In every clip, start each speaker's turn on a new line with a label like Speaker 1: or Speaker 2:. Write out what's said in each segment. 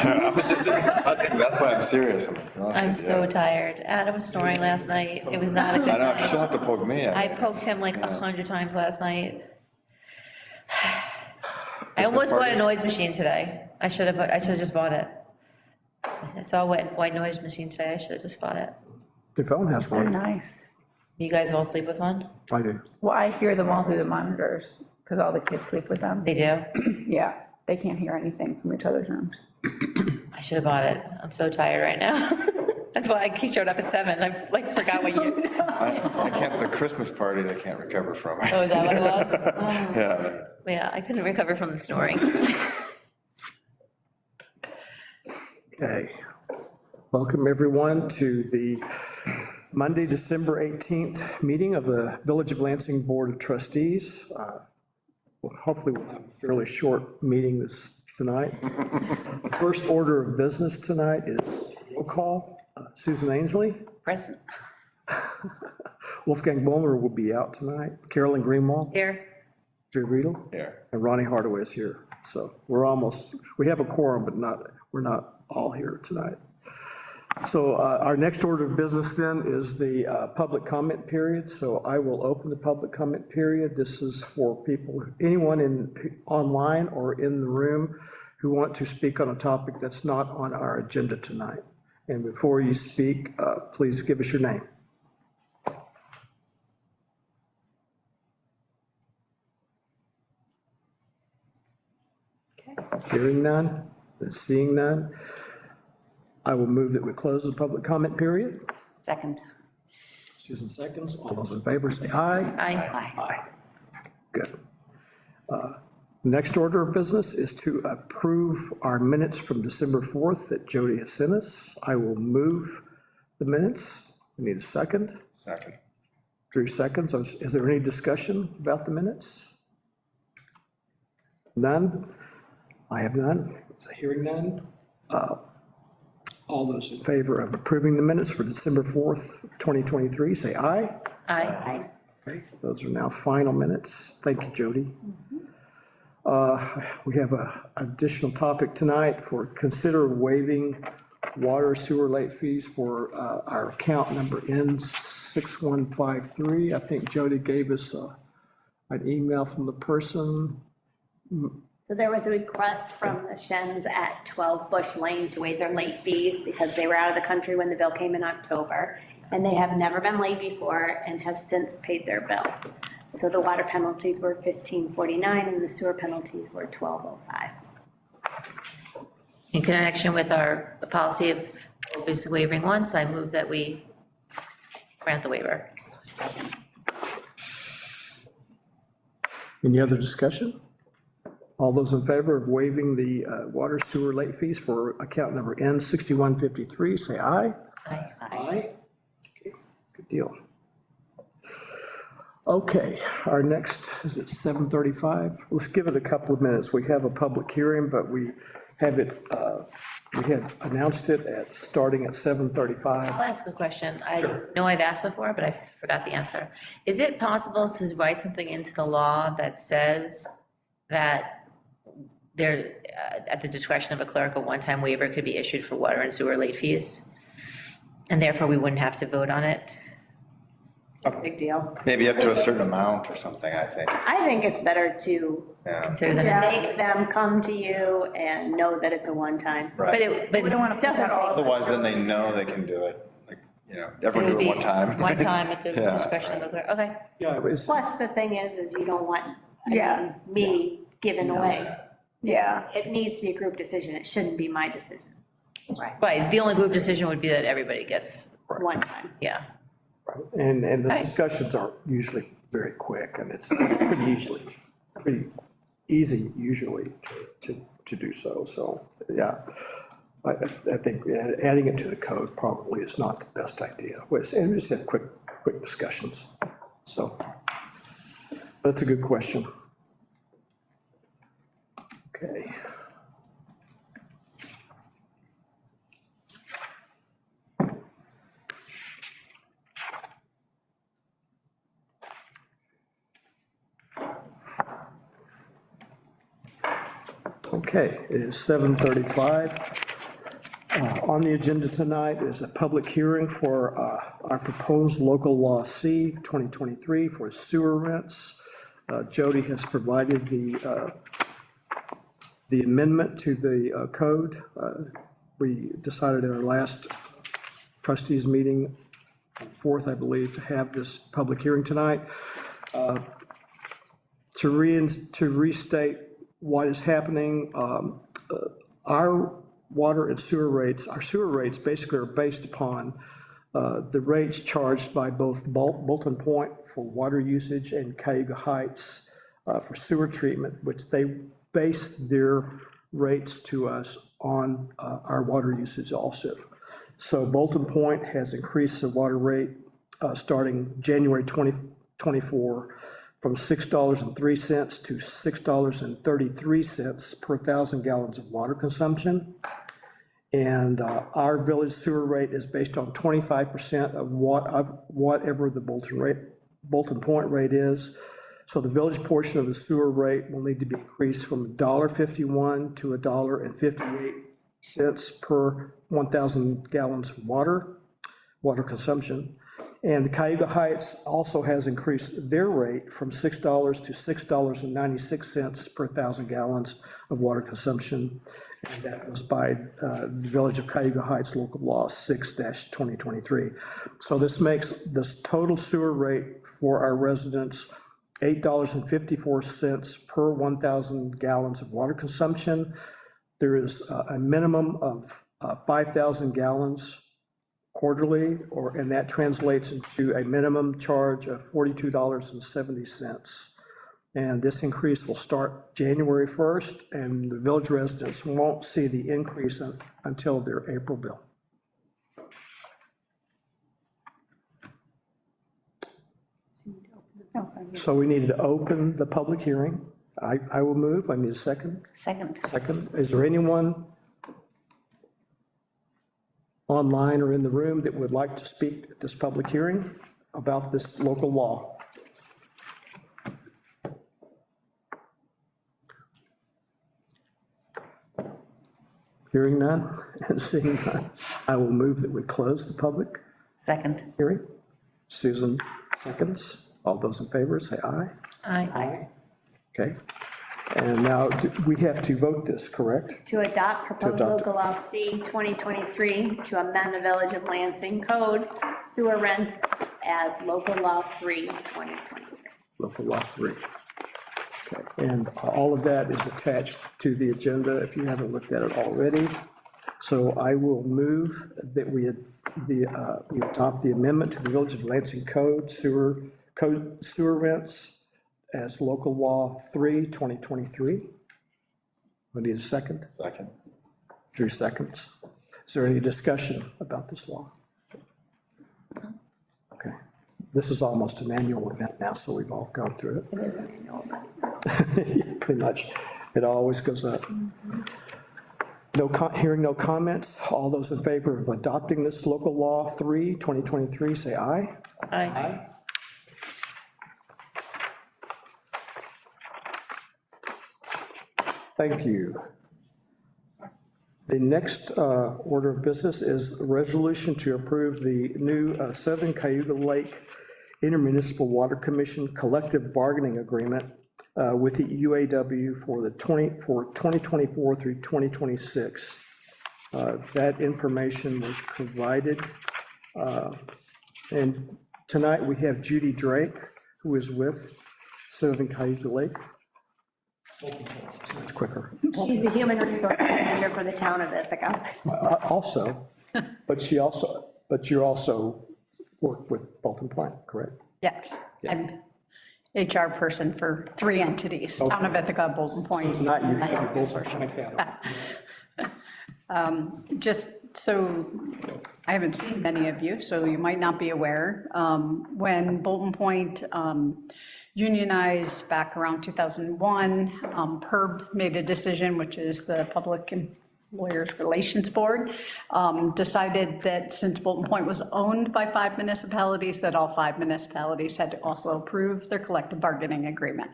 Speaker 1: That's why I'm serious. I'm exhausted,
Speaker 2: I'm so tired. Adam was snoring last night. It was not a good
Speaker 1: I know,
Speaker 2: night.
Speaker 1: she'll have to poke me
Speaker 2: I
Speaker 1: out.
Speaker 2: poked him like 100 times last night. I almost bought a noise machine today. I should have just bought it. I saw a white noise machine today. I should have just bought it.
Speaker 3: The phone has
Speaker 4: They're
Speaker 3: one.
Speaker 4: nice.
Speaker 2: You guys all sleep with one?
Speaker 3: I do.
Speaker 4: Well, I hear them all through the monitors, because all the kids sleep with them.
Speaker 2: They do?
Speaker 4: Yeah, they can't hear anything from each other's rooms.
Speaker 2: I should have bought it. I'm so tired right now. That's why he showed up at 7. I like forgot what you.
Speaker 1: I can't, the Christmas party, I can't recover from.
Speaker 2: Oh, is that what it was?
Speaker 1: Yeah.
Speaker 2: Yeah, I couldn't recover from the snoring.
Speaker 3: Okay. Welcome, everyone, to the Monday, December 18th meeting of the Village of Lansing Board of Trustees. Hopefully, we'll have a fairly short meeting tonight. The first order of business tonight is roll call. Susan Ainsley.
Speaker 2: Present.
Speaker 3: Wolfgang Bollmer will be out tonight. Carolyn Greenwald.
Speaker 2: Here.
Speaker 3: Drew Riedel.
Speaker 1: Here.
Speaker 3: And Ronnie Hardaway is here. So we have a quorum, but we're not all here tonight. So our next order of business then is the public comment period. So I will open the public comment period. This is for people, anyone online or in the room who want to speak on a topic that's not on our agenda tonight. And before you speak, please give us your name. Hearing none, seeing none, I will move that we close the public comment period.
Speaker 2: Second.
Speaker 3: Susan seconds. All those in favor say aye.
Speaker 2: Aye.
Speaker 3: Aye. Good. Next order of business is to approve our minutes from December 4th that Jody has sent us. I will move the minutes. We need a second.
Speaker 1: Second.
Speaker 3: Drew seconds. Is there any discussion about the minutes? None? I have none. Is there hearing none? All those in favor of approving the minutes for December 4th, 2023, say aye.
Speaker 2: Aye.
Speaker 3: Okay, those are now final minutes. Thank you, Jody. We have an additional topic tonight for consider waiving water sewer late fees for our account number N6153. I think Jody gave us an email from the person.
Speaker 5: So there was a request from the Shens at 12 Bush Lane to waive their late fees because they were out of the country when the bill came in October. And they have never been late before and have since paid their bill. So the water penalties were $15.49 and the sewer penalties were $12.05.
Speaker 2: In connection with our policy of basically waiving once, I move that we grant the waiver.
Speaker 3: Any other discussion? All those in favor of waiving the water sewer late fees for account number N6153, say aye.
Speaker 2: Aye.
Speaker 3: Aye. Okay, good deal. Okay, our next, is it 7:35? Let's give it a couple of minutes. We have a public hearing, but we have it, we had announced it starting at 7:35.
Speaker 2: I'll ask a question. I know I've asked before, but I forgot the answer. Is it possible to write something into the law that says that there, at the discretion of a clerk, a one-time waiver could be issued for water and sewer late fees? And therefore, we wouldn't have to vote on it?
Speaker 5: Big deal.
Speaker 1: Maybe up to a certain amount or something, I think.
Speaker 5: I think it's better to
Speaker 2: Consider them.
Speaker 5: make them come to you and know that it's a one-time.
Speaker 2: But it, but
Speaker 4: We don't want to put that all.
Speaker 1: Otherwise, then they know they can do it, like, everyone do it one time.
Speaker 2: One time at the
Speaker 1: Yeah,
Speaker 2: discretion of the clerk, okay.
Speaker 3: Yeah, it was,
Speaker 5: Plus, the thing is you don't want,
Speaker 4: Yeah.
Speaker 5: me giving away.
Speaker 4: Yeah.
Speaker 5: It needs to be a group decision. It shouldn't be my decision.
Speaker 2: Right, the only group decision would be that everybody gets,
Speaker 5: One time.
Speaker 2: yeah.
Speaker 3: and the
Speaker 2: Right.
Speaker 3: discussions are usually very quick, and it's pretty easy usually to do so, yeah. I think adding it to the code probably is not the best idea. And we just have quick discussions, so. That's a good question. Okay. Okay, it is 7:35. On the agenda tonight is a public hearing for our proposed local law C 2023 for sewer rents. Jody has provided the amendment to the code. We decided at our last trustees meeting, on 4th, I believe, to have this public hearing tonight. To restate what is happening, our water and sewer rates, our sewer rates basically are based upon the rates charged by both Bolton Point for water usage and Cayuga Heights for sewer treatment, which they base their rates to us on our water usage also. So Bolton Point has increased the water rate starting January 2024 from $6.03 to $6.33 per 1,000 gallons of water consumption. And our village sewer rate is based on 25% of whatever the Bolton Point rate is. So the village portion of the sewer rate will need to be increased from $1.51 to $1.58 per 1,000 gallons of water consumption. And the Cayuga Heights also has increased their rate from $6 to $6.96 per 1,000 gallons of water consumption. And that was by the Village of Cayuga Heights Local Law 6-2023. So this makes this total sewer rate for our residents $8.54 per 1,000 gallons of water consumption. There is a minimum of 5,000 gallons quarterly, and that translates into a minimum charge of $42.70. And this increase will start January 1st, and the village residents won't see the increase until their April bill. So we needed to open the public hearing. I will move. I need a second.
Speaker 4: Second.
Speaker 3: Second. Is there anyone online or in the room that would like to speak at this public hearing about this local law? Hearing none and seeing none, I will move that we close the public
Speaker 4: Second.
Speaker 3: hearing. Susan seconds. All those in favor, say aye.
Speaker 2: Aye.
Speaker 3: Okay. And now we have to vote this, correct?
Speaker 5: To adopt proposed
Speaker 3: adopt.
Speaker 5: local law C 2023 to amend the Village of Lansing Code sewer rents as local law 3 2023.
Speaker 3: Local law 3. Okay, and all of that is attached to the agenda if you haven't looked at it already. So I will move that we adopt the amendment to the Village of Lansing Code sewer rents as local law 3 2023. We need a second.
Speaker 1: Second.
Speaker 3: 3 seconds. Is there any discussion about this law? Okay. This is almost an annual event now, so we've all gone through it.
Speaker 5: It is an annual event.
Speaker 3: Pretty much. It always goes up. Hearing no comments, all those in favor of adopting this local law 3 2023, say aye.
Speaker 2: Aye.
Speaker 3: Thank you. The next order of business is a resolution to approve the new Southern Cayuga Lake Intermunicipal Water Commission Collective Bargaining Agreement with the UAW for 2024 through 2026. That information was provided. And tonight we have Judy Drake, who is with Southern Cayuga Lake. It's much quicker.
Speaker 5: She's the human resource manager for the town of Ithaca.
Speaker 3: Also, but you also work with Bolton Point, correct?
Speaker 6: Yes, I'm HR person for 3 entities, Town of Ithaca, Bolton Point.
Speaker 3: It's not you, have Bolton Point hat.
Speaker 6: Just so, I haven't seen many of you, so you might not be aware. When Bolton Point unionized back around 2001, PERB made a decision, which is the Public Employers Relations Board, decided that since Bolton Point was owned by 5 municipalities, that all 5 municipalities had to also approve their collective bargaining agreement.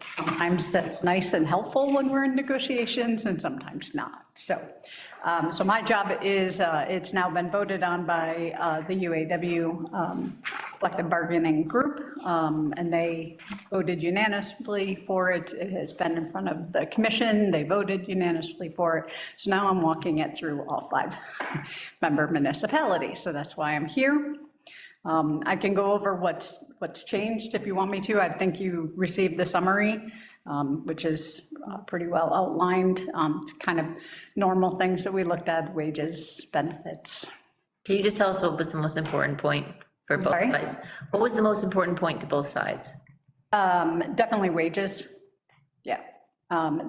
Speaker 6: sometimes that's nice and helpful when we're in negotiations and sometimes not. So, so my job is, it's now been voted on by the UAW collective bargaining group, and they voted unanimously for it. It has been in front of the commission, they voted unanimously for it. So now I'm walking it through all 5 member municipalities, so that's why I'm here. I can go over what's changed if you want me to. I think you received the summary, which is pretty well outlined. It's kind of normal things that we looked at, wages, benefits.
Speaker 2: Can you just tell us what was the most important point for both
Speaker 6: sorry?
Speaker 2: sides? What was the most important point to both sides?
Speaker 6: Definitely wages, yeah.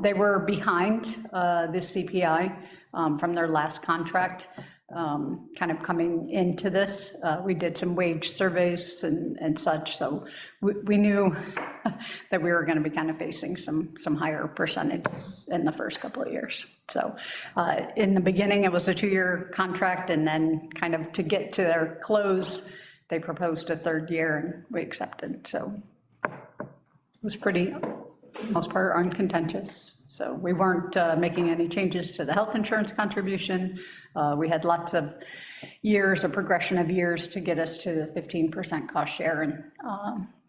Speaker 6: They were behind the CPI from their last contract, kind of coming into this. We did some wage surveys and such, so we knew that we were going to be kind of facing some higher percentages in the first couple of years. So in the beginning, it was a 2-year contract, and then kind of to get to their close, they proposed a 3rd year, and we accepted, so it was pretty, for the most part, uncontentious. So we weren't making any changes to the health insurance contribution. We had lots of years, a progression of years to get us to the 15% cost share. And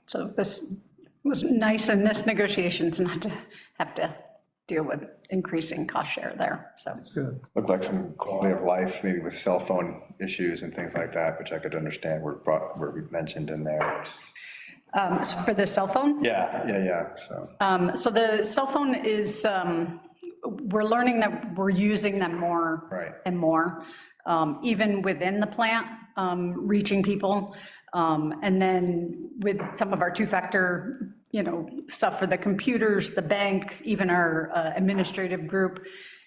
Speaker 6: so this was nice in this negotiations not to have to deal with increasing cost share there, so.
Speaker 3: Good.
Speaker 1: Looked like some quality of life, maybe with cell phone issues and things like that, which I could understand were mentioned in there.
Speaker 6: So for the cell phone?
Speaker 1: Yeah, so.
Speaker 6: So the cell phone is, we're learning that we're using them more
Speaker 1: Right.
Speaker 6: and more, even within the plant, reaching people. And then with some of our 2-factor, stuff for the computers, the bank, even our administrative group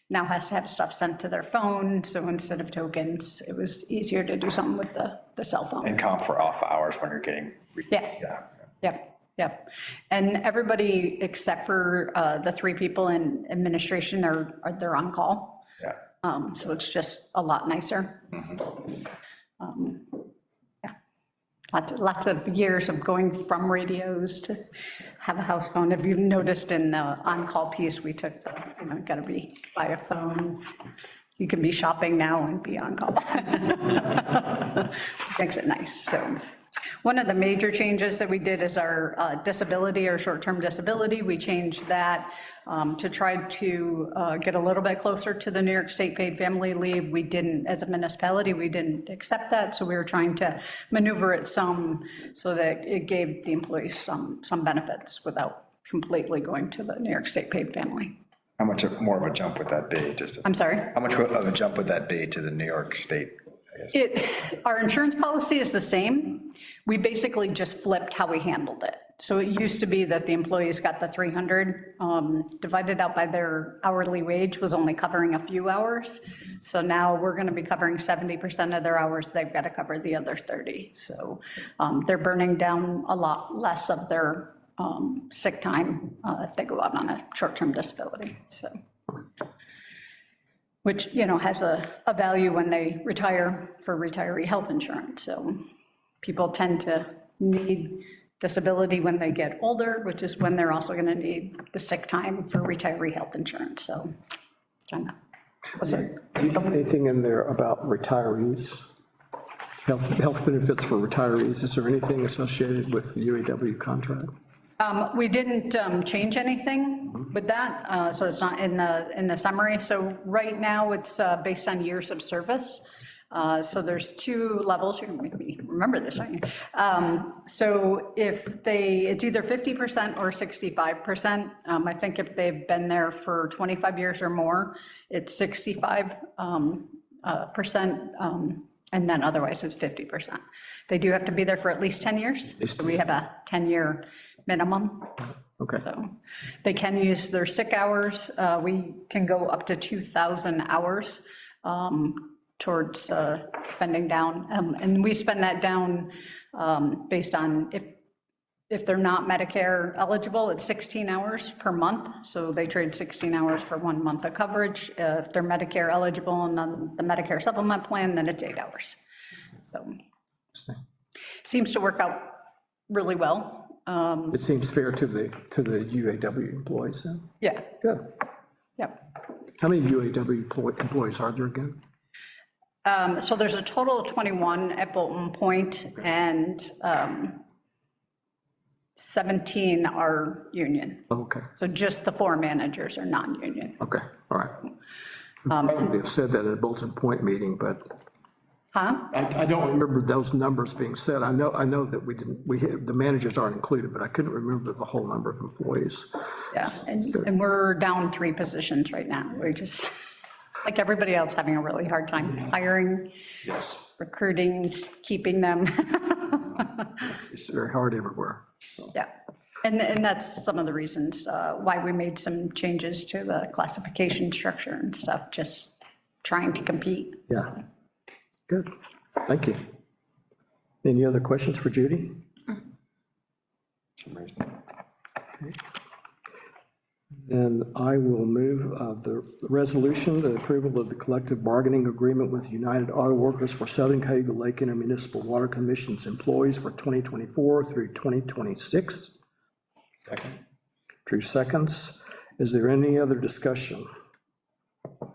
Speaker 6: now has to have stuff sent to their phone. So instead of tokens, it was easier to do something with the cell phone.
Speaker 1: And comp for off hours when you're getting.
Speaker 6: Yeah. Yep. And everybody except for the 3 people in administration they're on call.
Speaker 1: Yeah.
Speaker 6: So it's just a lot nicer. Yeah. Lots of years of going from radios to have a house phone. If you've noticed in the on-call piece, we took, gotta be by a phone. You can be shopping now and be on call. Makes it nice, so. One of the major changes that we did is our disability or short-term disability. We changed that to try to get a little bit closer to the New York State paid family leave. We didn't, as a municipality, we didn't accept that, so we were trying to maneuver it some so that it gave the employees some benefits without completely going to the New York State paid family.
Speaker 1: How much more of a jump would that be?
Speaker 6: I'm sorry?
Speaker 1: How much of a jump would that be to the New York State?
Speaker 6: Our insurance policy is the same. We basically just flipped how we handled it. So it used to be that the employees got the 300 divided out by their hourly wage was only covering a few hours. So now we're going to be covering 70% of their hours. They've got to cover the other 30. So they're burning down a lot less of their sick time if they go out on a short-term disability. So. Which, has a value when they retire for retiree health insurance. So people tend to need disability when they get older, which is when they're also going to need the sick time for retiree health insurance. So,
Speaker 3: Do you have anything in there about retirees? Health benefits for retirees, is there anything associated with the UAW contract?
Speaker 6: We didn't change anything with that, so it's not in the summary. So right now, it's based on years of service. So there's 2 levels, you're gonna make me remember this, aren't you? So it's either 50% or 65%. I think if they've been there for 25 years or more, it's 65%, and then otherwise it's 50%. They do have to be there for at least 10 years, so we have a 10-year minimum.
Speaker 3: Okay.
Speaker 6: So they can use their sick hours. We can go up to 2,000 hours towards spending down. And we spend that down based on if they're not Medicare eligible, it's 16 hours per month. So they trade 16 hours for 1 month of coverage. If they're Medicare eligible and then the Medicare supplement plan, then it's 8 hours. So seems to work out really well.
Speaker 3: It seems fair to the UAW employees then.
Speaker 6: Yeah,
Speaker 3: Good.
Speaker 6: yep.
Speaker 3: How many UAW employees are there again?
Speaker 6: So there's a total of 21 at Bolton Point, and 17 are union.
Speaker 3: Okay,
Speaker 6: So just the 4 managers are non-union.
Speaker 3: okay, all right. Probably have said that at a Bolton Point meeting, but
Speaker 6: Huh?
Speaker 3: I don't remember those numbers being said. I know that the managers aren't included, but I couldn't remember the whole number of employees.
Speaker 6: Yeah, and we're down 3 positions right now. We're just, like everybody else, having a really hard time hiring,
Speaker 3: Yes.
Speaker 6: recruiting, keeping them.
Speaker 3: It's very hard everywhere, so.
Speaker 6: Yeah, and that's some of the reasons why we made some changes to the classification structure and stuff, just trying to compete.
Speaker 3: Yeah, good, thank you. Any other questions for Judy? Okay. Then I will move the resolution, the approval of the collective bargaining agreement with United Auto Workers for Southern Cayuga Lake Intermunicipal Water Commission's employees for 2024 through 2026.
Speaker 1: Second.
Speaker 3: Drew seconds. Is there any other discussion of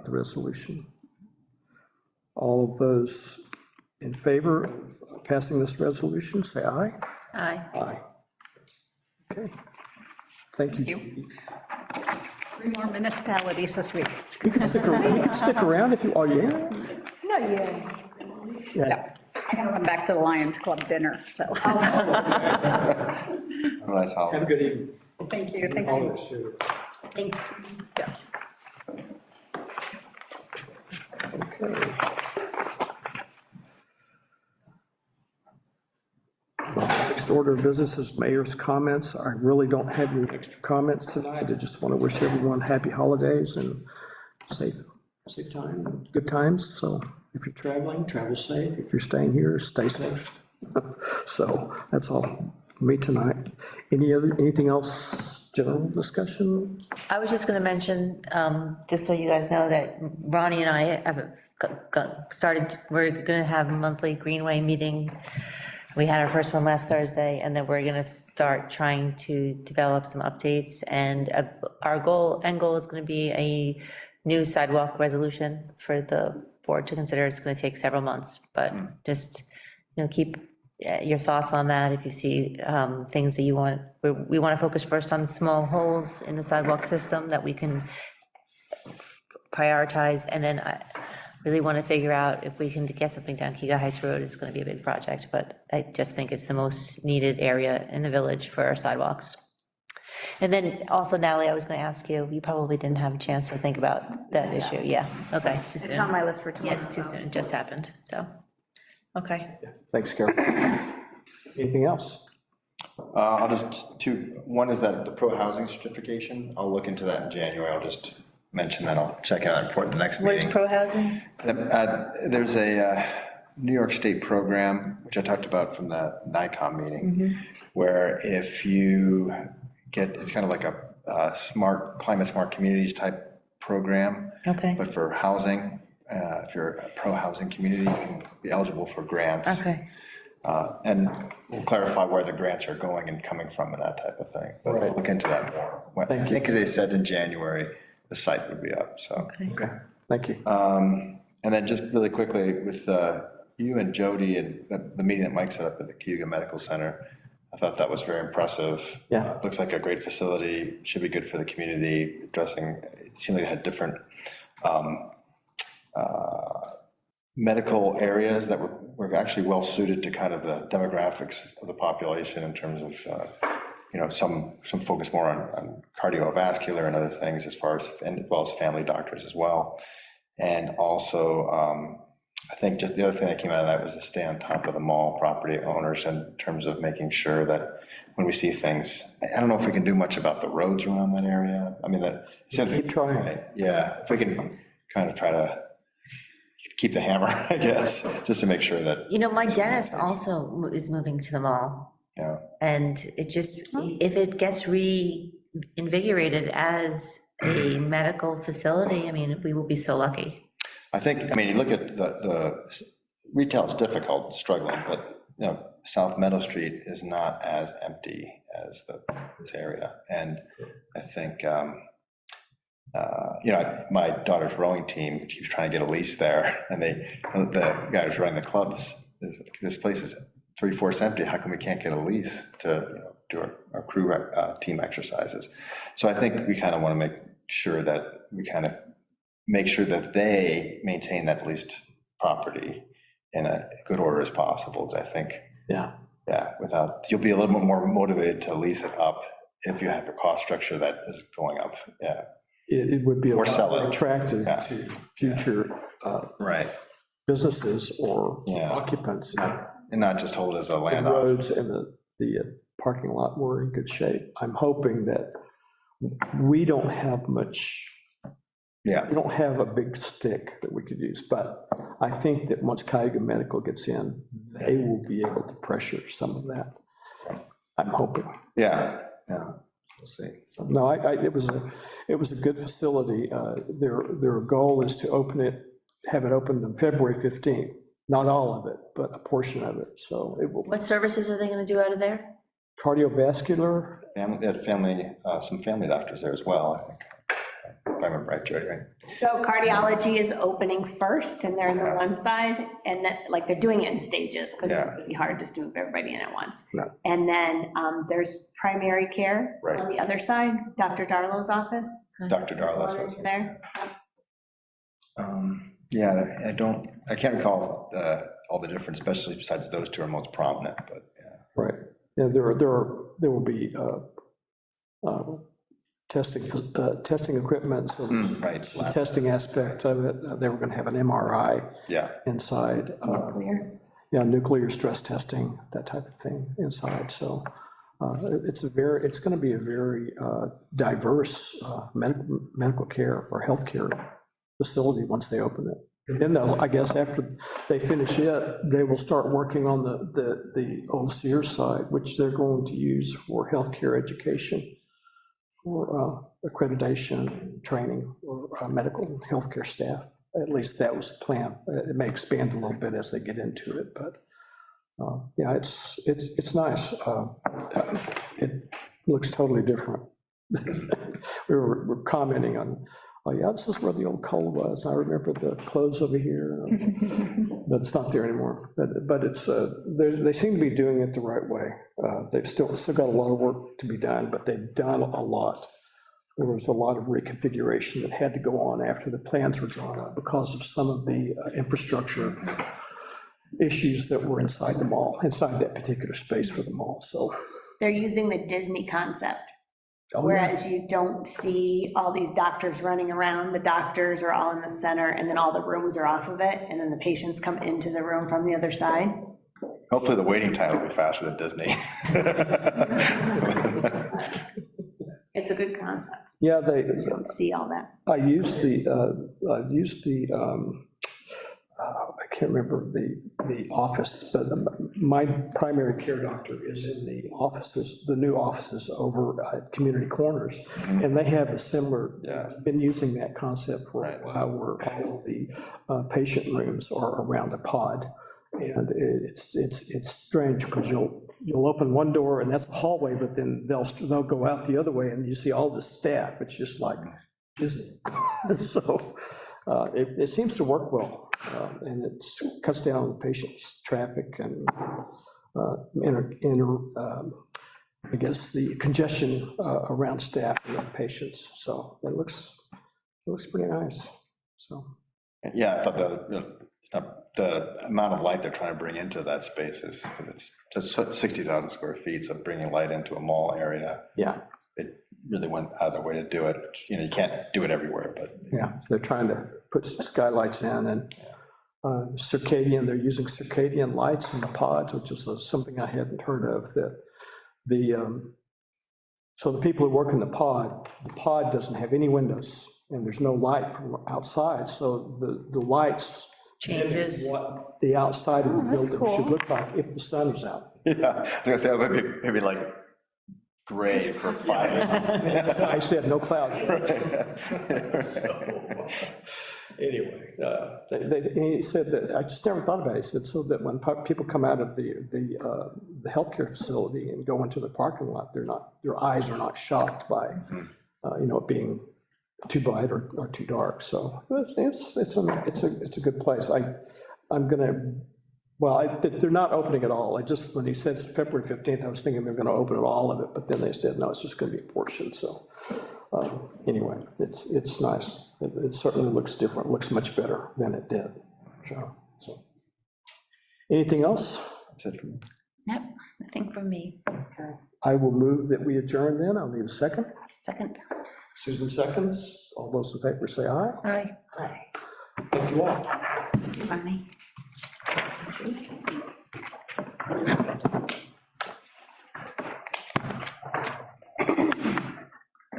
Speaker 3: the resolution? All of those in favor of passing this resolution, say aye.
Speaker 2: Aye.
Speaker 3: Aye. Okay. Thank you.
Speaker 6: you. 3 more municipalities this week.
Speaker 3: You can stick around if you, oh, yeah?
Speaker 4: No, yeah.
Speaker 6: Yeah, I gotta run back to the Lions Club dinner, so.
Speaker 1: Nice holiday.
Speaker 3: Have a good evening.
Speaker 6: Thank you, thank you.
Speaker 5: Thanks.
Speaker 6: Yeah.
Speaker 3: Okay. Next order of business is mayor's comments. I really don't have any extra comments tonight. I just want to wish everyone happy holidays and safe time, and good times. So if you're traveling, travel safe. If you're staying here, stay safe. So that's all for me tonight. Anything else, general discussion?
Speaker 2: I was just going to mention, just so you guys know, that Ronnie and I have started, we're going to have a monthly Greenway meeting. We had our first one last Thursday, and then we're going to start trying to develop some updates. And our end goal is going to be a new sidewalk resolution for the board to consider. It's going to take several months, but just, keep your thoughts on that. If you see things that you want, we want to focus first on small holes in the sidewalk system that we can prioritize, and then I really want to figure out if we can get something down Keegan Heights Road. It's going to be a big project, but I just think it's the most needed area in the village for our sidewalks. And then also, Natalie, I was going to ask you, you probably didn't have a chance to think about that issue. Yeah, okay. It's too soon.
Speaker 5: It's on my list for tomorrow.
Speaker 2: Yes, too soon. It just happened, so, okay.
Speaker 3: Thanks, Carol. Anything else?
Speaker 1: I'll just, one is that the pro-housing certification, I'll look into that in January, I'll just mention that, I'll check out and report in the next
Speaker 2: What is
Speaker 1: meeting.
Speaker 2: pro-housing?
Speaker 1: There's a New York State program, which I talked about from the NICOM meeting, where if you it's kind of like a climate smart communities type program.
Speaker 2: Okay.
Speaker 1: But for housing, if you're a pro-housing community, you can be eligible for grants.
Speaker 2: Okay,
Speaker 1: And we'll clarify where the grants are going and coming from and that type of thing. But we'll look into that more. I think because they said in January, the site would be up, so.
Speaker 2: okay.
Speaker 3: Thank you.
Speaker 1: And then just really quickly with you and Jody and the meeting that Mike set up at the Cayuga Medical Center, I thought that was very impressive.
Speaker 3: Yeah.
Speaker 1: Looks like a great facility, should be good for the community, addressing, it seemed like it had different medical areas that were actually well suited to kind of the demographics of the population in terms of, some focus more on cardiovascular and other things as far as, as well as family doctors as well. And also, I think just the other thing that came out of that was to stay on top of the mall property owners in terms of making sure that when we see things, I don't know if we can do much about the roads around that area. I mean,
Speaker 3: Keep trying.
Speaker 1: right? Yeah, if we can kind of try to keep the hammer, I guess, just to make sure that,
Speaker 2: My dentist also is moving to the mall.
Speaker 1: Yeah.
Speaker 2: And it just, if it gets reinvigorated as a medical facility, I mean, we will be so lucky.
Speaker 1: you look at the retail's difficult, struggling, but South Meadow Street is not as empty as this area. And I think, my daughter's rowing team keeps trying to get a lease there, and the guy who's running the clubs, this place is 3/4 empty, how come we can't get a lease to do our crew team exercises? So I think we kind of want to make sure that they maintain that leased property in a good order as possible, I think.
Speaker 3: Yeah.
Speaker 1: Yeah, you'll be a little bit more motivated to lease it up if you have a cost structure that is going up, yeah.
Speaker 3: It would be a
Speaker 1: Or
Speaker 3: lot
Speaker 1: sell
Speaker 3: more
Speaker 1: it.
Speaker 3: attractive
Speaker 1: Yeah.
Speaker 3: to future
Speaker 1: Right.
Speaker 3: businesses or
Speaker 1: Yeah.
Speaker 3: occupants.
Speaker 1: And not just hold it as a
Speaker 3: The
Speaker 1: land off.
Speaker 3: roads and the parking lot were in good shape. I'm hoping that we don't have much,
Speaker 1: Yeah,
Speaker 3: we don't have a big stick that we could use, but I think that once Cuyahoga Medical gets in, they will be able to pressure some of that. I'm hoping.
Speaker 1: yeah, we'll see.
Speaker 3: No, it was a good facility. Their goal is to have it open on February 15th. Not all of it, but a portion of it, so it will.
Speaker 2: What services are they gonna do out of there?
Speaker 3: Cardiovascular,
Speaker 1: They had some family doctors there as well, I think. If I remember right, Jody, right?
Speaker 5: So cardiology is opening first, and they're on the one side, and then, like, they're doing it in stages, because
Speaker 1: Yeah.
Speaker 5: it would be hard just to move everybody in at once.
Speaker 3: Yeah.
Speaker 5: And then there's primary care
Speaker 1: Right.
Speaker 5: on the other side, Dr. Darlow's office.
Speaker 1: Dr. Darlow's
Speaker 5: Salon
Speaker 1: was
Speaker 5: is there.
Speaker 1: Yeah, I can't recall all the different specialties besides those two are most prominent, but yeah.
Speaker 3: right. Yeah, there will be testing equipment, so
Speaker 1: Right.
Speaker 3: the testing aspect of it. They were going to have an MRI
Speaker 1: Yeah,
Speaker 3: inside.
Speaker 5: Clear.
Speaker 3: Nuclear stress testing, that type of thing inside, so it's going to be a very diverse medical care or healthcare facility once they open it. And then I guess after they finish it, they will start working on the old Sears side, which they're going to use for healthcare education, for accreditation, training, or medical and healthcare staff. At least that was the plan. It may expand a little bit as they get into it, but yeah, it's nice. It looks totally different. We're commenting on, oh yeah, this is where the old coal was. I remember the clothes over here, but it's not there anymore. But it's they seem to be doing it the right way. They've still got a lot of work to be done, but they've done a lot. There was a lot of reconfiguration that had to go on after the plans were drawn up because of some of the infrastructure issues that were inside the mall, inside that particular space for the mall. So
Speaker 5: They're using the Disney concept.
Speaker 3: Oh, yeah.
Speaker 5: Whereas you don't see all these doctors running around, the doctors are all in the center, and then all the rooms are off of it, and then the patients come into the room from the other side.
Speaker 1: hopefully the waiting time will be faster than Disney.
Speaker 5: It's a good concept.
Speaker 3: yeah,
Speaker 5: You don't see all that.
Speaker 3: I used I can't remember the office, but my primary care doctor is in the offices, the new offices over at Community Corners. And they have a similar, been using that concept for a while, where all of the patient rooms are around a pod. And it's strange, because you'll open one door and that's the hallway, but then they'll go out the other way and you see all the staff. It's just like, so it seems to work well, and it cuts down the patient's traffic and I guess the congestion around staff and patients. So it looks pretty nice, so.
Speaker 1: Yeah, I thought the amount of light they're trying to bring into that space is, because it's just 60,000 square feet, so bringing light into a mall area,
Speaker 3: Yeah,
Speaker 1: it really went out of their way to do it. You can't do it everywhere, but.
Speaker 3: yeah, they're trying to put skylights in, and they're using circadian lights in the pods, which is something I hadn't heard of, that so the people who work in the pod doesn't have any windows, and there's no light from outside, so the lights
Speaker 2: Changes.
Speaker 3: what the outside of the building
Speaker 4: cool.
Speaker 3: should look like if the sun is out.
Speaker 1: Yeah, I was gonna say, maybe like gray for 5 minutes.
Speaker 3: I said no clouds. Anyway, he said that, I just never thought about it, he said, so that when people come out of the healthcare facility and go into the parking lot, their eyes are not shocked by, it being too bright or too dark, so it's a good place. I'm gonna, well, they're not opening it all, when he said February 15th, I was thinking they're gonna open all of it, but then they said, no, it's just gonna be a portion, so. Anyway, it's nice. It certainly looks different, looks much better than it did. So. Anything else?
Speaker 1: That's it for me.
Speaker 2: Nope, nothing from me.
Speaker 3: I will move that we adjourn then. I'll need a second.
Speaker 2: Second.
Speaker 3: Susan seconds. All those in favor say aye.
Speaker 2: Aye.
Speaker 3: Thank you all.
Speaker 2: Funny.